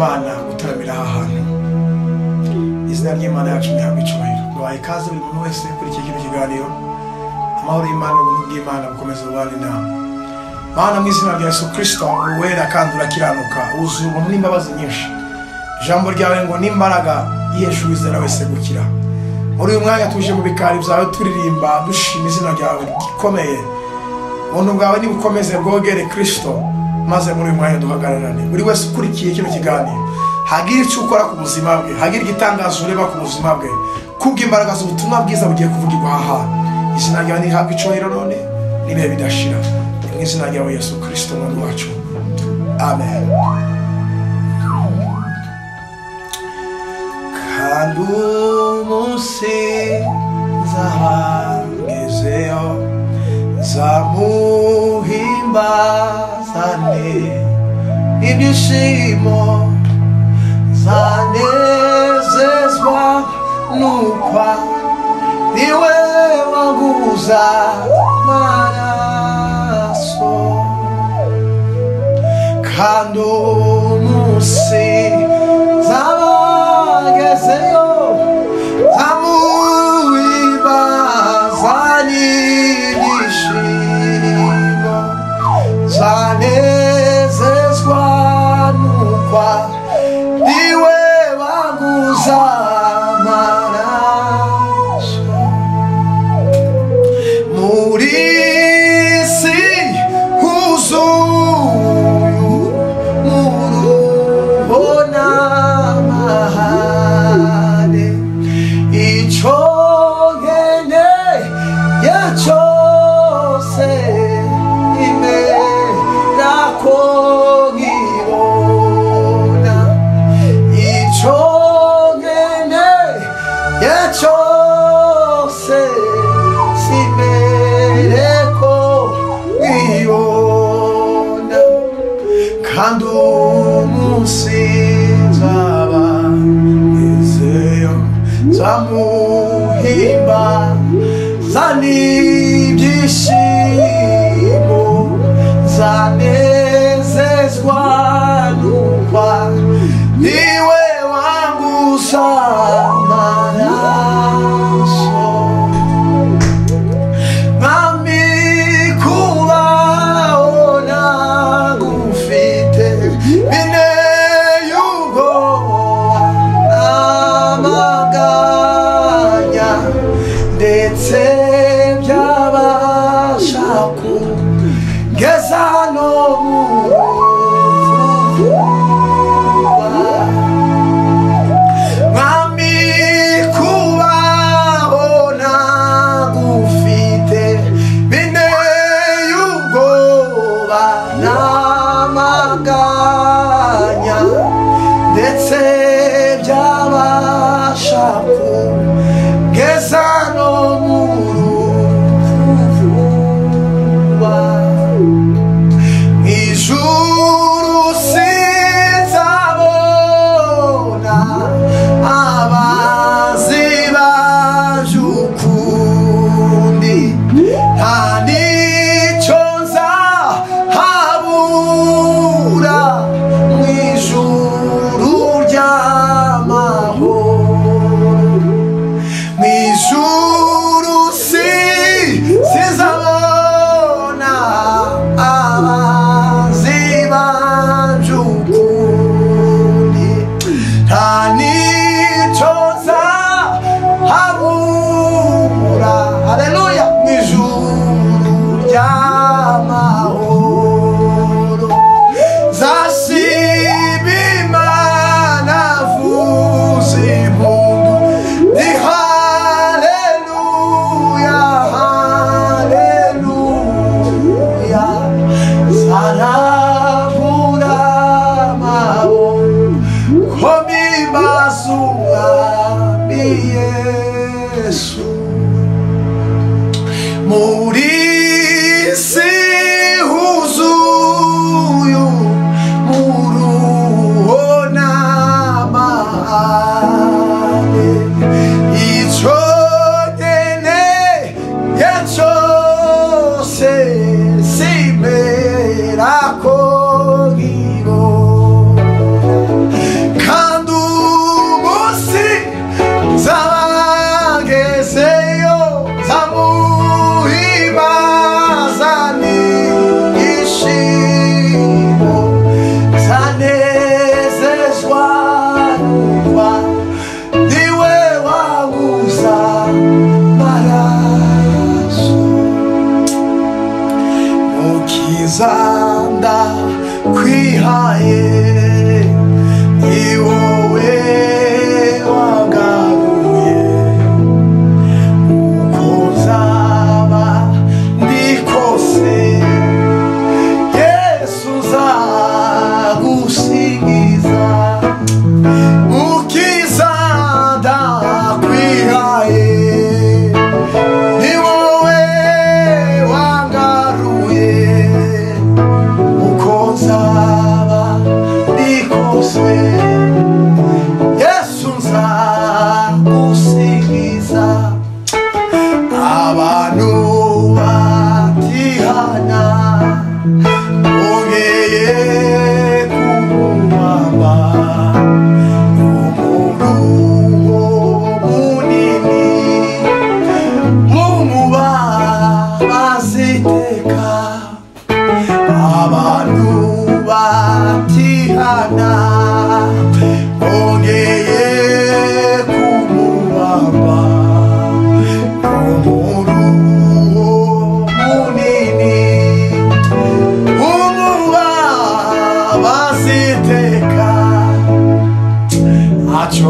Mana gutaramira aha hantu. Izina ry'Imana yacu ntihabwe icyubahiro. Duhaye ikaze buri muntu wese kuri iki kiganiro. Amahoro y'Imana n'ubuntu bw'Imana bukomeze bubane nawe. Mana mu izina rya Yesu Kristo wera kandi urakiranuka wuzuye ubuntu n'imbabazi nyinshi. Ijambo ryawe ngo n'imbaraga y'Yesu wizera wese gukira. Muri uyu mwanya tuje mu bikari byawe turirimba dushima izina ryawe gikomeye. Ubuntu bwawe nibukomeze bwogere Kristo maze muri uyu mwanya duhagararane. Buri wese ukurikiye kino kiganiro hagira icyo ukora ku buzima bwe, hagira igitangazo ureba ku buzima bwe, kubw'imbaraga z'ubutumwa bwiza bugiye kuvugirwa aha. Izina ryawe nihabwe icyubahiro none n'ibihe bidashira. Mu izina rya Yesu Kristo mwami wacu. Amen. Kandi umunsi nzahagezeyo zamuhimbazane ibyishimo zanezezwa n'ukwa niwe waguza amaraso. Kandi umunsi zabagezeyo zamuhimbazane ibyishimo zanezezwa n'ukwa niwe waguza amaraso. Muri isi huzuye umuruho n'amahane, icyo nkeneye cyose imera ko nkibona, icyo nkeneye cyose simere ko nkibona. Kandi umunsi nzaba ngezeyo zamuhimbazane ibyishimo zanezezwa n'ukwa niwe wanguza amaraso. Mwami kubaho nagufite binteye ubwoba n'amaganya, ndetse byabasha kungeza no mu ruva. Mwami kubaho nagufite binteye ubwoba n'amaganya, ndetse byabasha kungeza no mu ruva. Ijuru sinzabona abazibanje ukundi, nta n'icyo nzahabura mu ijuru ry'amahoro. Mu ijuru sinzabona abazibanje ukundi, nta n'icyo nzahabura. Haleluya. Mu ijuru ry'amahoro zashima Imana vuza impundu ni haleluya haleluya. Zarabura amaboko mimbaza umwami Yesu. Muri isi huzuye umuruho n'amahane, icyo nkeneye cyose simera ko nkibona,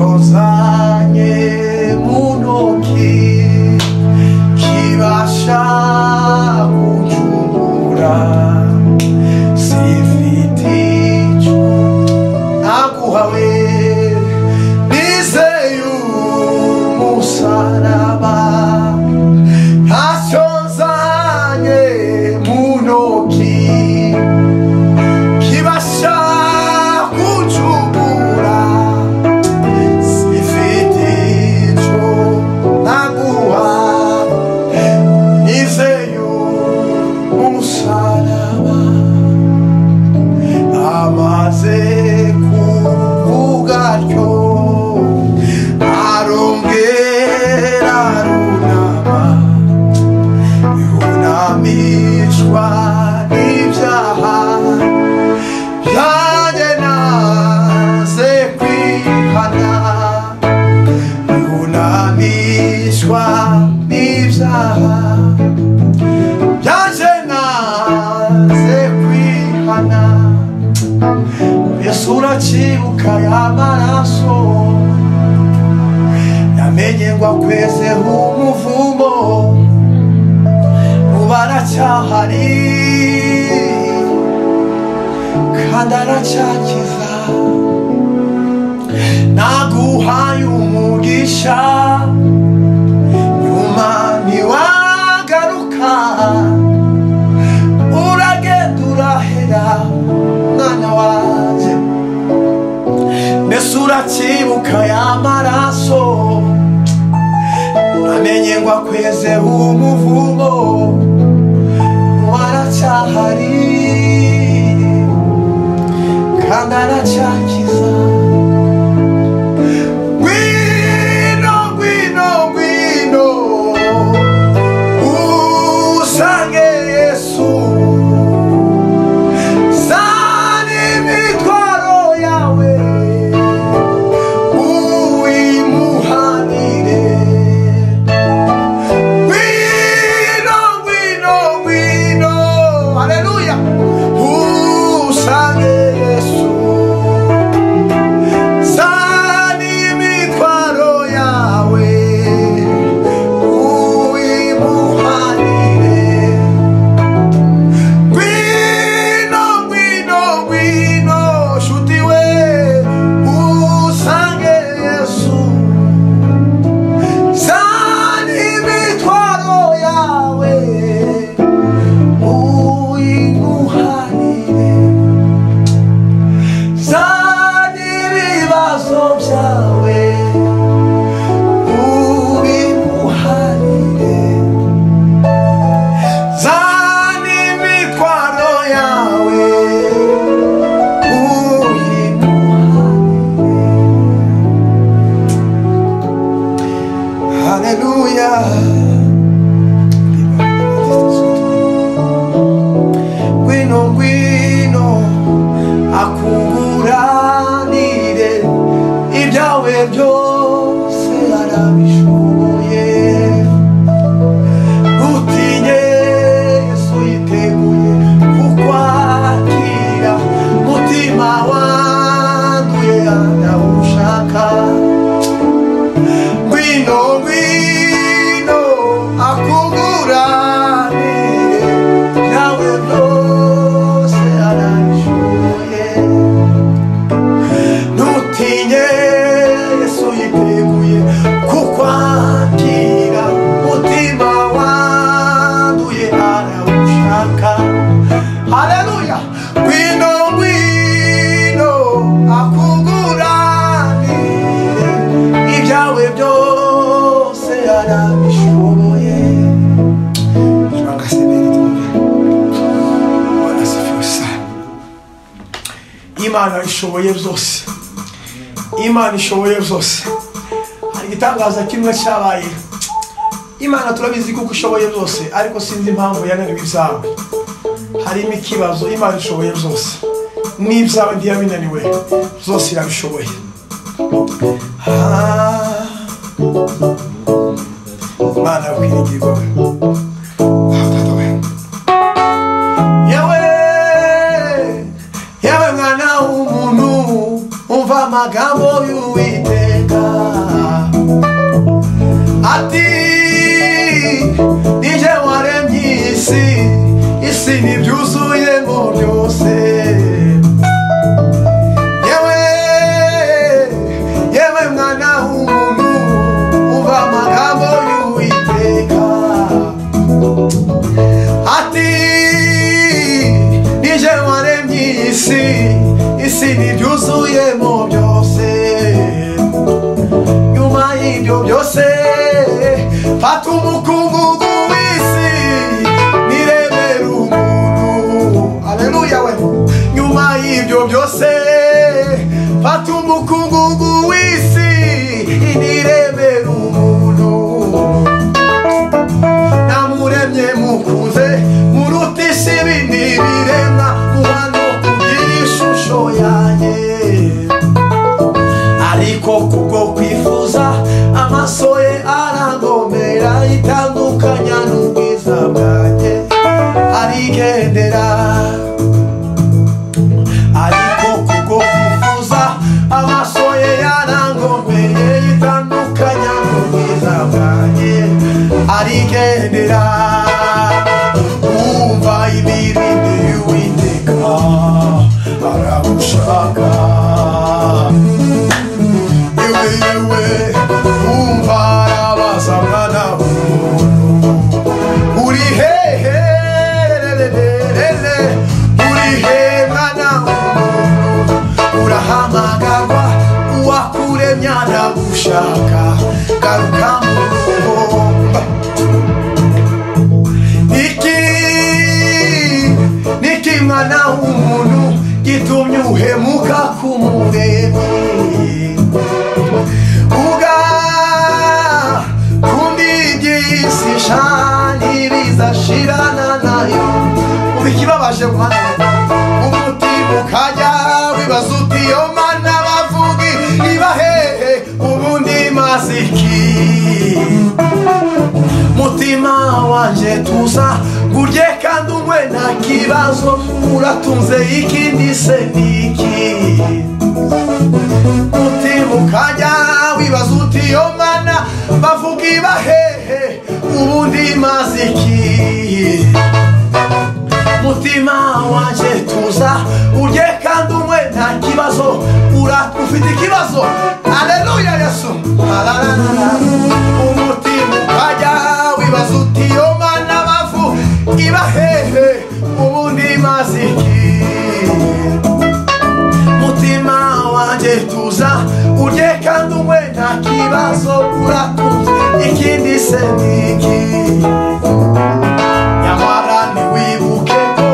cyozanye mu ntoki kibasha gucungura sifite icyo naguhawe nizeye umusaraba ntacyo nzanye mu ntoki kibasha gucungura sifite icyo naguha nizeye umusaraba amaze kuvuga atyo arongera arunama yunamishwa n'ibyaha byanjye naze kwihana yunamishwa n'ibyaha byanjye naze kwihana Yesu uracibuka y'amaraso yamenye ngo akwezeho umuvumo ubu aracyahari kandi aracyakiza naguhaye umugisha nyuma ntiwagaruka uragenda urahera mwana wanjye mbese uracibuka y'amaraso amenye ngo akwezeho umuvumo waracyahari kandi aracyakiza ngwino ngwino ngwino usange Yesu zana imitwaro yawe uyimuhanire ngwino ngwino ngwino haleluya usange Yesu zana imitwaro yawe uyimuhanire ngwino ngwino ngwino shuti we usange Yesu zana imitwaro yawe uyimuhanire zana ibibazo byawe ubimuhanire zana imitwaro yawe uyimuhanire haleluya ngwino ngwino akuguranire ibyawe byose arabishoboye utinye Yesu yiteguye kukwakira mutima wanduye anawushaka ngwino ngwino akuguranire ibyawe byose arabishoboye ntutinye Yesu yiteguye kukwakira mutima wanduye arawushaka haleluya ngwino ngwino akuguranire ibyawe byose arabishoboye Imana ishoboye byose Imana ishoboye byose hari igitangaza kimwe cyabaye Imana turabizi kuko ushoboye byose ariko sinzi impamvu yananiwe ibyawe harimo ikibazo Imana ishoboye byose n'ibyawe ntiyabinaniwe byose irabishoboye Imana yakwiringirwa yawe mwana w'umuntu umva amagambo y'Uwiteka ndagushaka garuka mu rugo niki mwana w'umuntu gitumye uhemuka kumuremyi uga kundi igisi shani bizashirana nayo ubikibabaje mwana umutima ukajya wibaza uti yo mana bavugi ibahehe ubundi maziki mutima wanje tuza gurye kandi umwe nta kibazo uratunze ikindi se niki mutima ukajya wibaza uti yo mana bavuga ibahehe ubundi maziki mutima wanje tuza urye kandi umwe nta kibazo ufite ikibazo haleluya yesu umutima ukajya wibaza uti yo mana bavu ibahehe ubundi maziki mutima wanje tuza urye kandi umwe nta kibazo uratunze ikindi se niki nyamara ntiwibuke ko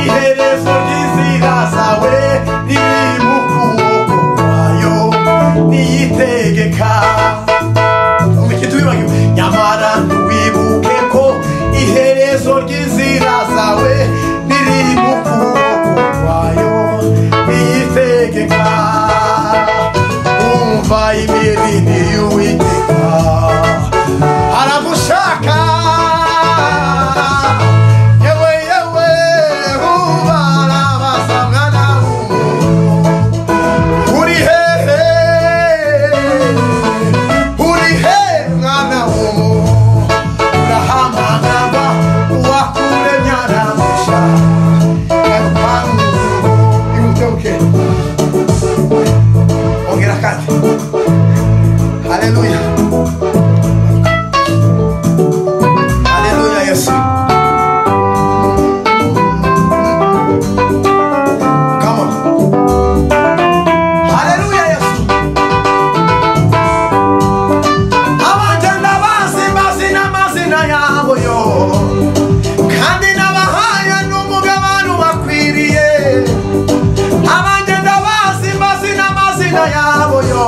iherezo ry'inzira zawe riri mu kuboko kwayo niyitegeka nyamara ntiwibuke ko iherezo ry'inzira zawe riri mu kuboko kwayo niyitegeka umva imirindi y'Uwiteka aragushaka Hallelujah. Hallelujah, yes. Come on. Hallelujah, yes. Abagenda mazina yabo yo kandi nabahaya n'umugabano bakwiriye abagenda mazina yabo yo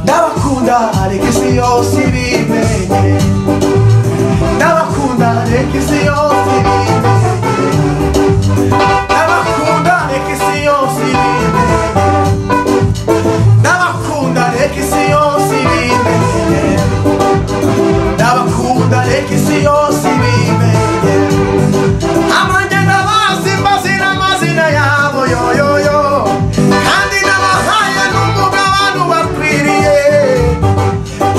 Ndabakunda reka isi yose ibimenye ndabakunda reka isi yose ibimenye ndabakunda reka isi yose ibimenye ndabakunda reka isi yose ibimenye ndabakunda reka isi yose ibimenye amagenda mazina yabo yo yo yo kandi nabahaye n'umugabano bakwiriye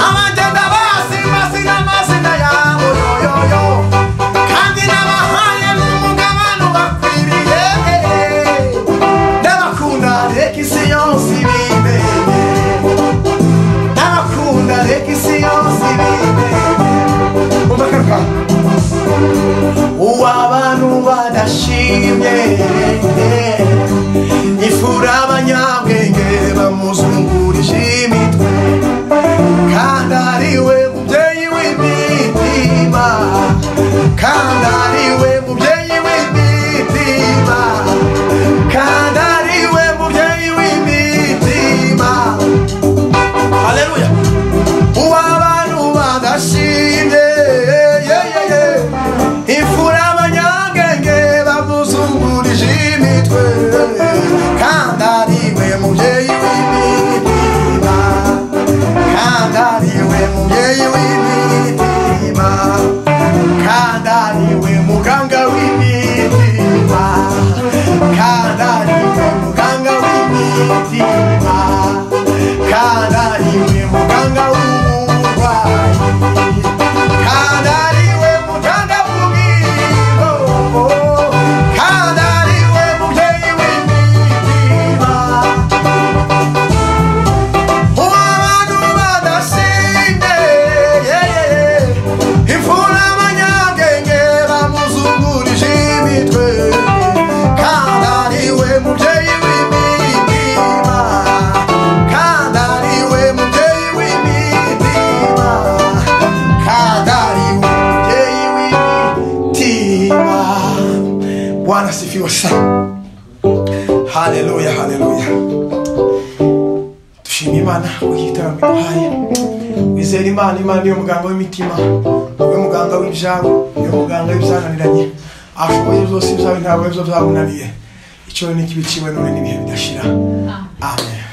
amagenda mazina yabo yo yo yo kandi nabahaye n'umugabano bakwiriye ndabakunda reka isi yose ibimenye ndabakunda reka isi yose ibimenye umbakarka uw'abantu badashimye ifura abanyabwenge bamuzungurije imitwe kandi ariwe mubyeyi w'imitima kandi ariwe mubyeyi w'imitima kandi ariwe mubyeyi w'imitima haleluya uw'abantu badashimye kandariwe muganga w'imitima kandariwe muganga w'imitima kandariwe muganga w'uburwayi kandariwe muganga w'ubugingo kandariwe mubyeyi w'imitima abantu badasinye imfura abanyabwenge bamuzungurije imitwe kandariwe mubyeyi w'imitima kandariwe mubyeyi w'imitima kandariwe mubyeyi w'imitima. Bwana sifiwe sana. Haleluya, haleluya. Dushimye Imana kuyitamira haye. Wizera Imana, Imana niyo muganga w'imitima, niyo muganga w'ibyago, niyo muganga w'ibyananiranye. Ashoboye byose byawe ntabwo byo byamunaniye. Icyo ni kibiciwe none n'ibihe bidashira. Amen.